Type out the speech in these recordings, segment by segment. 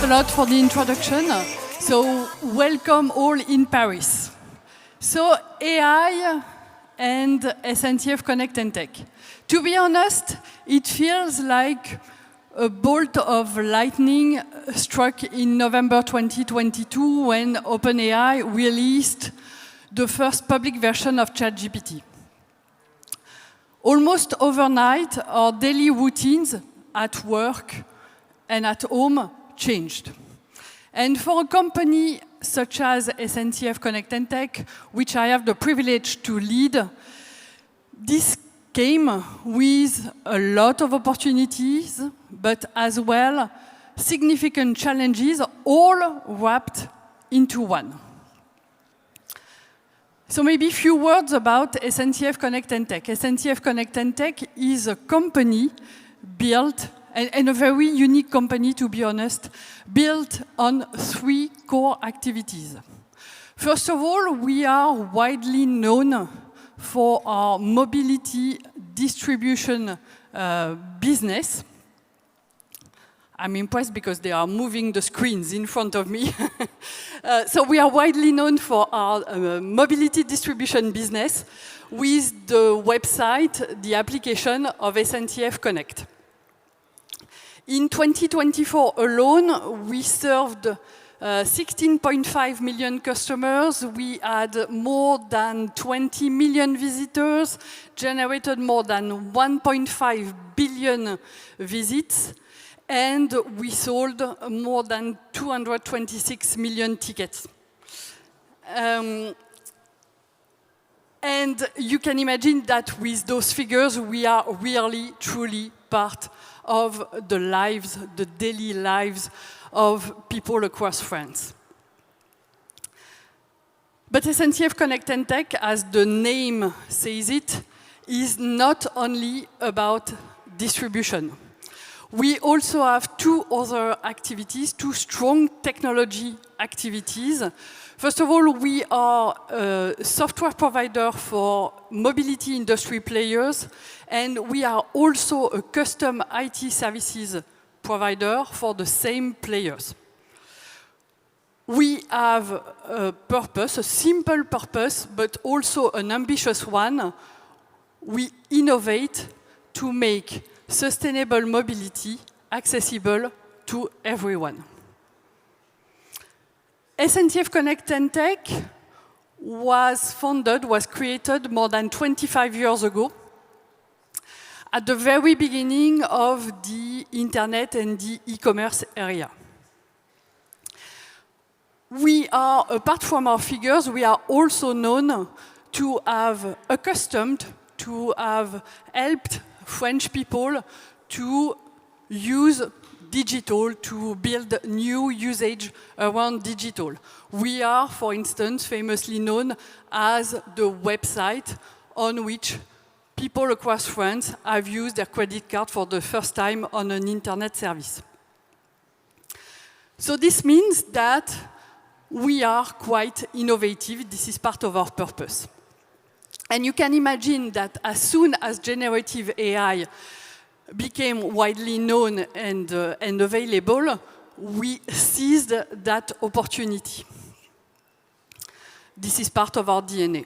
a lot for the introduction. So, welcome all in Paris. So, AI and SNCF Connect and Tech. To be honest, it feels like a bolt of lightning struck in November 2022 when OpenAI released the first public version of ChatGPT. Almost overnight, our daily routines at work and at home changed. And for a company such as SNCF Connect and Tech, which I have the privilege to lead, this came with a lot of opportunities, but as well significant challenges, all wrapped into one. So maybe a few words about SNCF Connect and Tech. SNCF Connect and Tech is a company built, and a very unique company, to be honest, built on 3 core activities. First of all, we are widely known for our mobility distribution business. I'm impressed because they are moving the screens in front of me. So we are widely known for our mobility distribution business with the website, the application of SNCF Connect. In 2024 alone, we served 16.5 million customers. We had more than 20 million visitors, generated more than 1.5 billion visits, and we sold more than 226 million tickets. And you can imagine that with those figures, we are really, truly part of the lives, the daily lives of people across France. But SNCF Connect and Tech, as the name says it, is not only about distribution. We also have 2 other activities, 2 strong technology activities. First of all, we are a software provider for mobility industry players, and we are also a custom IT services provider for the same players. We have a purpose, a simple purpose, but also an ambitious one. We innovate to make sustainable mobility accessible to everyone. SNCF Connect and Tech was created more than 25 years ago, at the very beginning of the internet and the e-commerce area. We are, apart from our figures, we are also known to have accustomed, to have helped French people to use digital, to build new usage around digital. We are, for instance, famously known as the website on which people across France have used their credit card for the first time on an internet service. So this means that we are quite innovative. This is part of our purpose. And you can imagine that as soon as generative AI became widely known and available, we seized that opportunity. This is part of our DNA.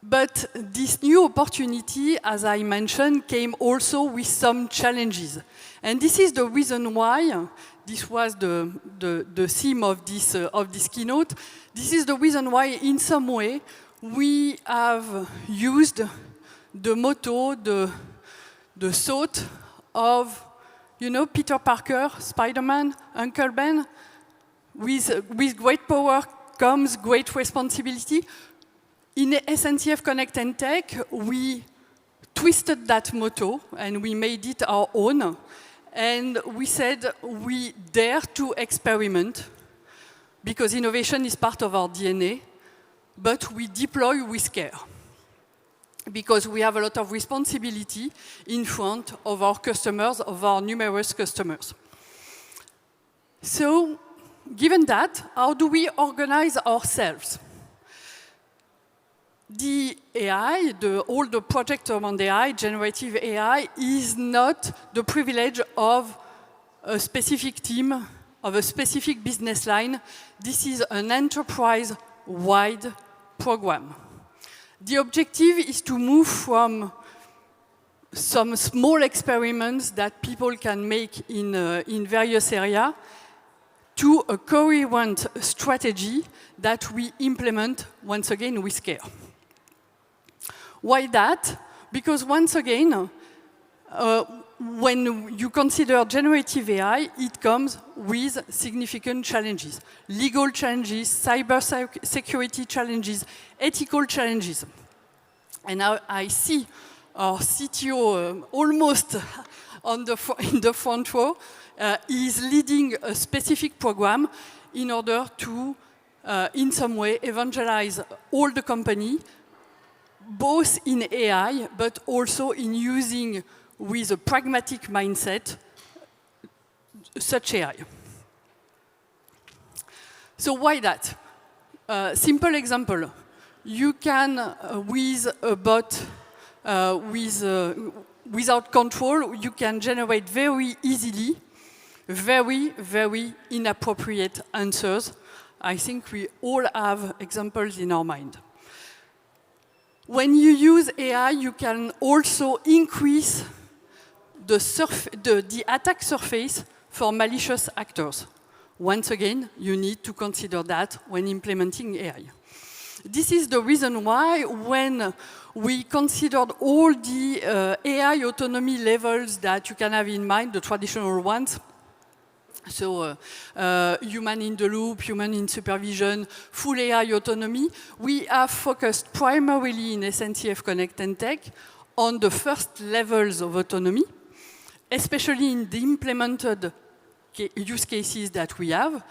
But this new opportunity, as I mentioned, came also with some challenges. And this is the reason why, this was the theme of this keynote, this is the reason why, in some way, we have used the motto, the thought of, you know, Peter Parker, Spider-Man, Uncle Ben, with great power comes great responsibility. In SNCF Connect and Tech, we twisted that motto and we made it our own. And we said we dare to experiment because innovation is part of our DNA, but we deploy with care because we have a lot of responsibility in front of our customers, of our numerous customers. So, given that, how do we organize ourselves? The AI, all the project around AI, generative AI, is not the privilege of a specific team of a specific business line. This is an enterprise-wide program. The objective is to move from some small experiments that people can make in various areas to a coherent strategy that we implement, once again, with care. Why that? Because once again, when you consider generative AI, it comes with significant challenges. Legal challenges, cyber security challenges, ethical challenges. And now I see our CTO almost in the front row. He is leading a specific program in order to, in some way, evangelize all the company, both in AI, but also in using, with a pragmatic mindset, such AI. So why that? Simple example. You can, with a bot, without control, you can generate very easily very, very inappropriate answers. I think we all have examples in our mind. When you use AI, you can also increase the attack surface for malicious actors. Once again, you need to consider that when implementing AI. This is the reason why when we considered all the AI autonomy levels that you can have in mind, the traditional ones, so human in the loop, human in supervision, full AI autonomy, we have focused primarily in SNCF Connect and Tech on the first levels of autonomy, especially in the implemented use cases that we have.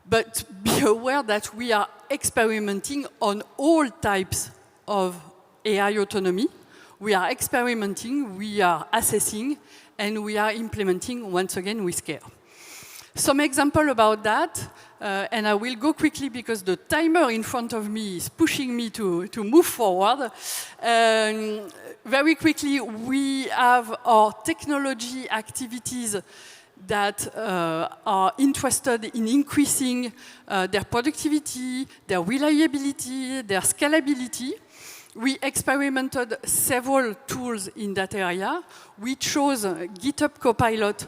But be aware that we are experimenting on all types of AI autonomy. We are experimenting, we are assessing, and we are implementing, once again, with care. Some example about that, and I will go quickly because the timer in front of me is pushing me to move forward. Very quickly, we have our technology activities that are interested in increasing their productivity, their reliability, their scalability. We experimented several tools in that area. We chose GitHub Copilot.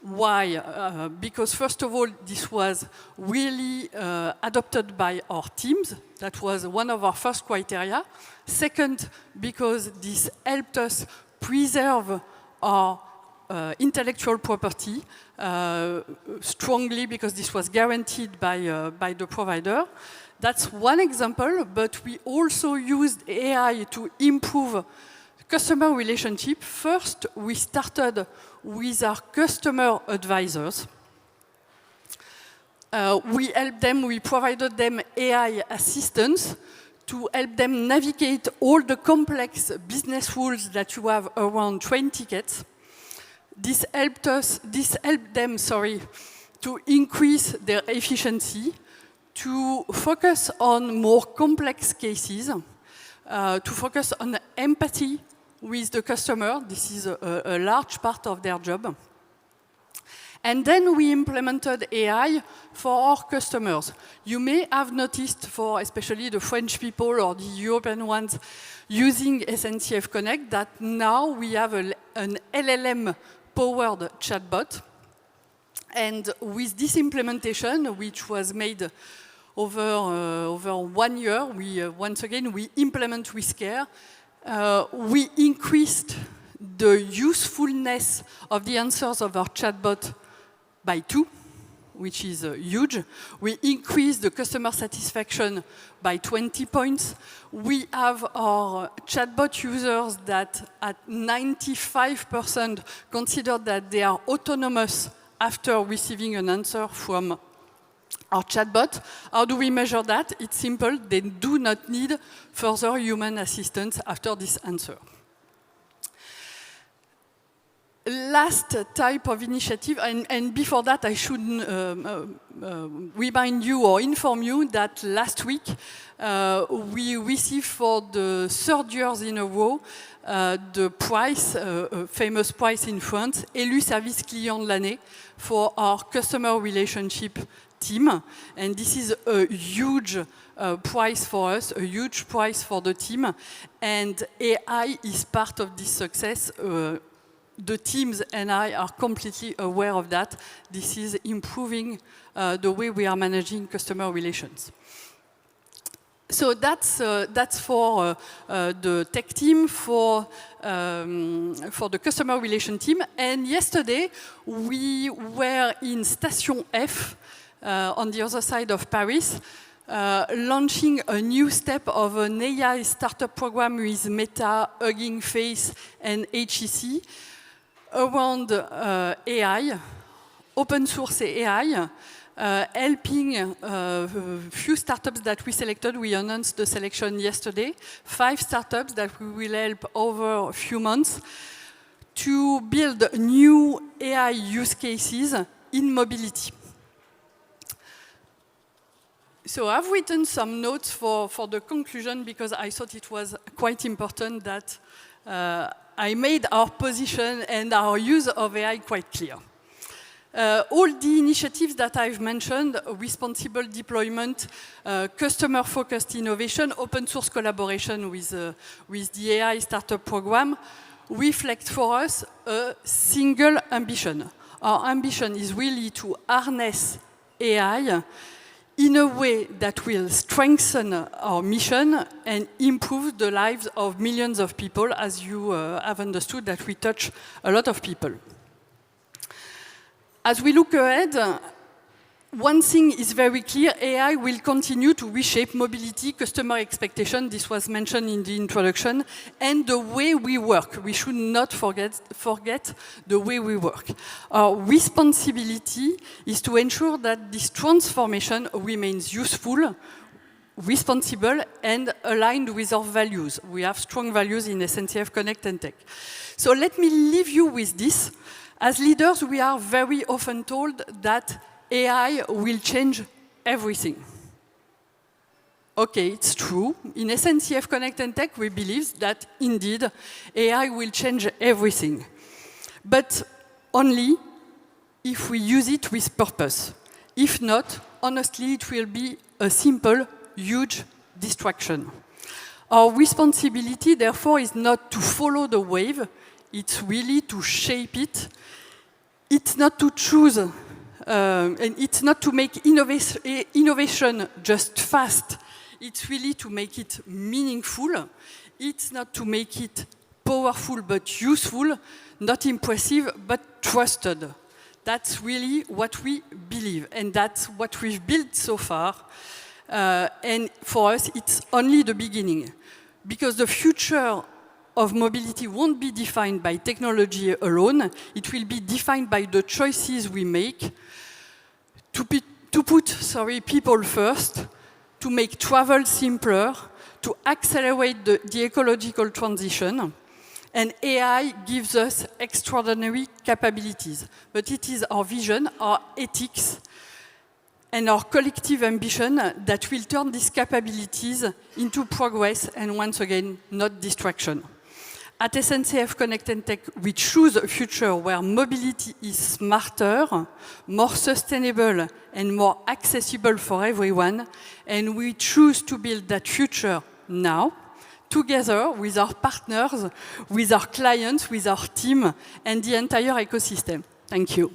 Why? Because first of all, this was really adopted by our teams. That was one of our first criteria. Second, because this helped us preserve our intellectual property strongly, because this was guaranteed by the provider. That's one example, but we also used AI to improve customer relationship. First, we started with our customer advisors. We helped them, we provided them AI assistance to help them navigate all the complex business rules that you have around train tickets. This helped them, to increase their efficiency, to focus on more complex cases, to focus on empathy with the customer. This is a large part of their job. And then we implemented AI for our customers. You may have noticed, for especially the French people or the European ones using SNCF Connect, that now we have an LLM-powered chatbot. And with this implementation, which was made over 1 year, once again, we implement with care. We increased the usefulness of the answers of our chatbot by 2, which is huge. We increased the customer satisfaction by 20 points. We have our chatbot users that at 95% consider that they are autonomous after receiving an answer from our chatbot. How do we measure that? It's simple. They do not need further human assistance after this answer. last type of initiative, and before that I should remind you or inform you that last week we received for the third year in a row the prize, famous prize in France, élu service client de l'année for our customer relationship team. And this is a huge prize for us, a huge prize for the team. And AI is part of this success. The teams and I are completely aware of that. This is improving the way we are managing customer relations. So that's for the tech team, for the customer relation team. And yesterday we were in Station F on the other side of Paris, launching a new step of an AI startup program with Meta, Hugging Face, and HEC around AI, open source AI. Helping few startups that we selected. We announced the selection yesterday. 5 startups that we will help over a few months to build new AI use cases in mobility. So I've written some notes for the conclusion because I thought it was quite important that I made our position and our use of AI quite clear. All the initiatives that I've mentioned, responsible deployment, customer-focused innovation, open source collaboration with the AI startup program, reflect for us a single ambition. Our ambition is really to harness AI in a way that will strengthen our mission and improve the lives of millions of people, as you have understood that we touch a lot of people. As we look ahead, one thing is very clear: AI will continue to reshape mobility, customer expectation, this was mentioned in the introduction, and the way we work. We should not forget the way we work. Our responsibility is to ensure that this transformation remains useful, responsible, and aligned with our values. We have strong values in SNCF Connect and Tech. So let me leave you with this. As leaders, we are very often told that AI will change everything. Okay, it's true. In SNCF Connect and Tech, we believe that indeed AI will change everything. But only if we use it with purpose. If not, honestly, it will be a simple, huge distraction. Our responsibility, therefore, is not to follow the wave, it's really to shape it. It's not to choose, and it's not to make innovation just fast. It's really to make it meaningful. It's not to make it powerful but useful, not impressive but trusted. That's really what we believe, and that's what we've built so far. And for us, it's only the beginning, because the future of mobility won't be defined by technology alone. It will be defined by the choices we make to put people first, to make travel simpler, to accelerate the ecological transition. And AI gives us extraordinary capabilities. But it is our vision, our ethics, and our collective ambition that will turn these capabilities into progress and, once again, not distraction. At SNCF Connect and Tech, we choose a future where mobility is smarter, more sustainable, and more accessible for everyone. And we choose to build that future now, together with our partners, with our clients, with our team, and the entire ecosystem. Thank you.